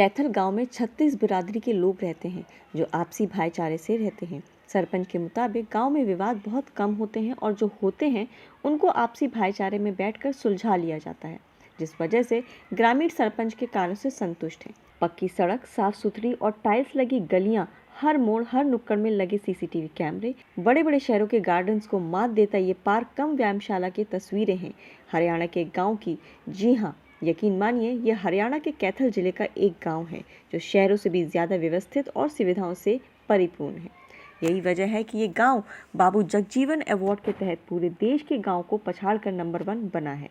कैथल गांव में 36 बिरादरी के लोग रहते हैं जो आपसी भाईचारे से रहते हैं। सरपंच के मुताबिक गांव में विवाद बहुत कम होते हैं और जो होते हैं उनको आपसी भाईचारे में बैठकर सुलझा लिया जाता है, जिस वजह से ग्रामीण सरपंच के कार्यों से संतुष्ट हैं। पक्की सड़क, साफ सुथरी और टाइल्स लगी गलियां, हर मोड़ हर नुक्कड़ में लगे सीसीटीवी कैमरे, बड़े बड़े शहरों के गार्डन्स को मात देता ये पार्क कम व्यायामशाला की तस्वीरें हैं हरियाणा के गाँव की। जी हाँ, यकीन मानिए, ये हरियाणा के कैथल जिले का एक गांव है जो शहरों से भी ज़्यादा व्यवस्थित और सुविधाओं से परिपूर्ण है। यही वजह है कि ये गांव बाबू जगजीवन अवार्ड के तहत पूरे देश के गांव को पछाड़कर नंबर 1 बना है।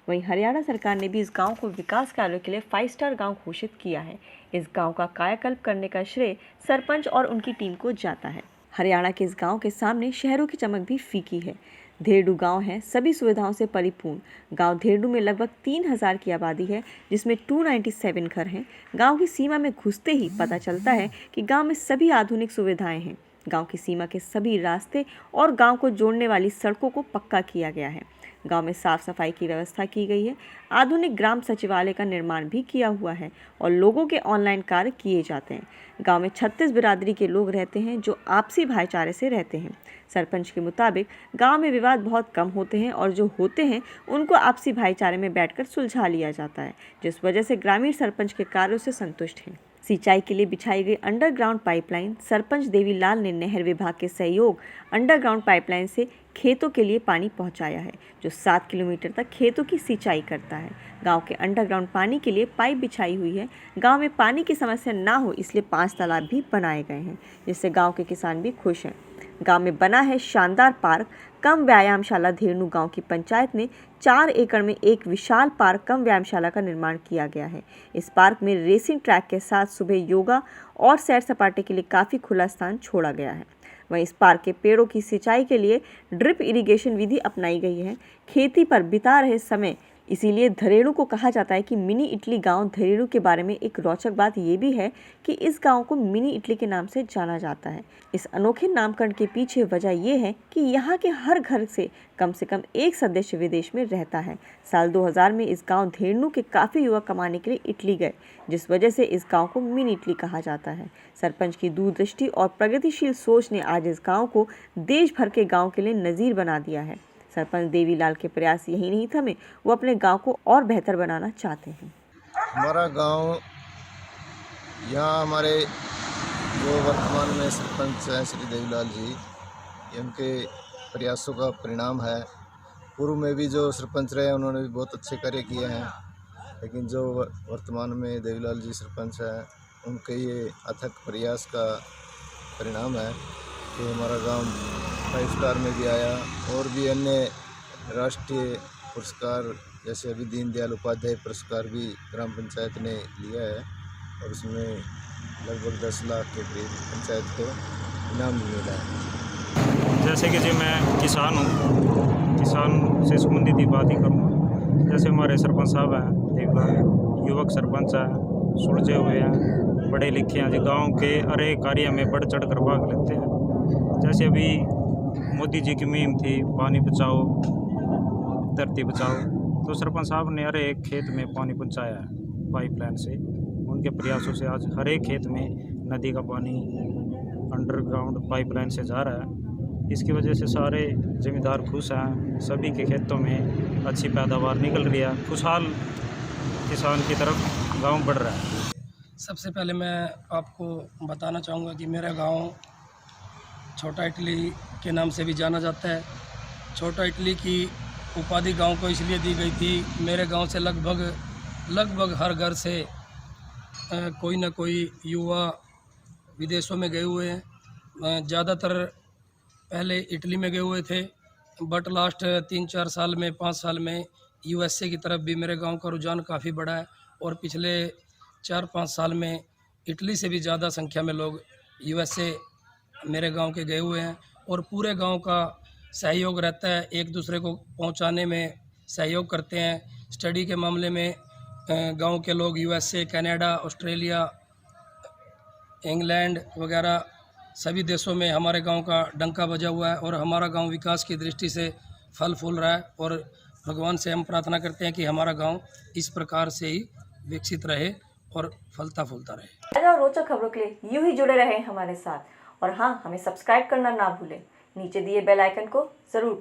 वहीं हरियाणा सरकार ने भी इस गांव को विकास कार्यों के लिए 5 स्टार गांव घोषित किया है। इस गांव का कायाकल्प करने का श्रेय सरपंच और उनकी टीम को जाता है। हरियाणा के इस गांव के सामने शहरों की चमक भी फीकी है। धेरडू गांव है सभी सुविधाओं से परिपूर्ण। गांव धेरडू में लगभग 3000 की आबादी है, जिसमें 297 घर हैं। गांव की सीमा में घुसते ही पता चलता है कि गांव में सभी आधुनिक सुविधाएं हैं। गांव की सीमा के सभी रास्ते और गांव को जोड़ने वाली सड़कों को पक्का किया गया है। गांव में साफ सफाई की व्यवस्था की गई है। आधुनिक ग्राम सचिवालय का निर्माण भी किया हुआ है और लोगों के ऑनलाइन कार्य किए जाते हैं। गांव में 36 बिरादरी के लोग रहते हैं जो आपसी भाईचारे से रहते हैं। सरपंच के मुताबिक गांव में विवाद बहुत कम होते हैं और जो होते हैं उनको आपसी भाईचारे में बैठकर सुलझा लिया जाता है, जिस वजह से ग्रामीण सरपंच के कार्यों से संतुष्ट हैं। सिंचाई के लिए बिछाई गई अंडरग्राउंड पाइपलाइन, सरपंच देवीलाल ने नहर विभाग के सहयोग अंडरग्राउंड पाइपलाइन से खेतों के लिए पानी पहुंचाया है, जो 7 किलोमीटर तक खेतों की सिंचाई करता है। गांव के अंडरग्राउंड पानी के लिए पाइप बिछाई हुई है। गांव में पानी की समस्या ना हो इसलिए 5 तालाब भी बनाए गए हैं, जिससे गांव के किसान भी खुश हैं। गांव में बना है शानदार पार्क कम व्यायामशाला। धेरनू गांव की पंचायत ने 4 एकड़ में एक विशाल पार्क कम व्यायामशाला का निर्माण किया गया है। इस पार्क में रेसिंग ट्रैक के साथ सुबह योगा और सैर सपाटे के लिए काफ़ी खुला स्थान छोड़ा गया है। वहीं इस पार्क के पेड़ों की सिंचाई के लिए ड्रिप इरिगेशन विधि अपनाई गई है। खेती पर बिता रहे समय इसीलिए धरेड़ू को कहा जाता है कि मिनी इटली गांव। धरेड़ू के बारे में एक रोचक बात यह भी है कि इस गांव को मिनी इटली के नाम से जाना जाता है। इस अनोखे नामकरण के पीछे वजह यह है कि यहाँ के हर घर से कम एक सदस्य विदेश में रहता है। साल 2000 में इस गांव धेरनू के काफ़ी युवक कमाने के लिए इटली गए, जिस वजह से इस गांव को मिनी इटली कहा जाता है। सरपंच की दूरदृष्टि और प्रगतिशील सोच ने आज इस गांव को देश भर के गांव के लिए नज़ीर बना दिया है। सरपंच देवीलाल के प्रयास यही नहीं थमे, वो अपने गांव को और बेहतर बनाना चाहते हैं। हमारा गांव यहाँ हमारे जो वर्तमान में सरपंच हैं श्री देवीलाल जी, इनके प्रयासों का परिणाम है। पूर्व में भी जो सरपंच रहे उन्होंने भी बहुत अच्छे कार्य किए हैं, लेकिन जो वर्तमान में देवीलाल जी सरपंच हैं उनके ये अथक प्रयास का परिणाम है कि हमारा गांव 5 स्टार में भी आया और भी अन्य राष्ट्रीय पुरस्कार जैसे अभी दीनदयाल उपाध्याय पुरस्कार भी ग्राम पंचायत ने लिया है और उसमें लगभग 10 लाख के करीब पंचायत को इनाम मिला है। जैसे कि जी मैं किसान हूँ, किसान से संबंधित ही बात ही करूँगा। जैसे हमारे सरपंच साहब हैं देवीलाल, युवक सरपंच हैं, सुलझे हुए हैं, पढ़े लिखे हैं जी, गाँव के हर एक कार्य में बढ़ चढ़ कर भाग लेते हैं। जैसे अभी मोदी जी की मुहिम थी पानी बचाओ धरती बचाओ, तो सरपंच साहब ने हर एक खेत में पानी पहुंचाया है पाइपलाइन से। उनके प्रयासों से आज हर एक खेत में नदी का पानी अंडरग्राउंड पाइपलाइन से जा रहा है। इसकी वजह से सारे ज़मींदार खुश हैं, सभी के खेतों में अच्छी पैदावार निकल रही है, खुशहाल किसान की तरफ गाँव बढ़ रहा है। सबसे पहले मैं आपको बताना चाहूँगा कि मेरा गांव छोटा इटली के नाम से भी जाना जाता है। छोटा इटली की उपाधि गांव को इसलिए दी गई थी, मेरे गांव से लगभग हर घर से कोई ना कोई युवा विदेशों में गए हुए हैं। ज़्यादातर पहले इटली में गए हुए थे, बट लास्ट 3-4 साल में 5 साल में यूएसए की तरफ भी मेरे गांव का रुझान काफ़ी बढ़ा है और पिछले 4-5 साल में इटली से भी ज़्यादा संख्या में लोग यूएसए मेरे गांव के गए हुए हैं और पूरे गांव का सहयोग रहता है, एक दूसरे को पहुंचाने में सहयोग करते हैं। स्टडी के मामले में गांव के लोग यूएसए, कनाडा, ऑस्ट्रेलिया, इंग्लैंड वगैरह सभी देशों में हमारे गांव का डंका बजा हुआ है और हमारा गांव विकास की दृष्टि से फल फूल रहा है और भगवान से हम प्रार्थना करते हैं कि हमारा गांव इस प्रकार से ही विकसित रहे और फलता फूलता रहे। ताजा और रोचक खबरों के लिए यूं ही जुड़े रहें हमारे साथ और हाँ, हमें सब्सक्राइब करना ना भूलें। नीचे दिए बेल आइकन को जरूर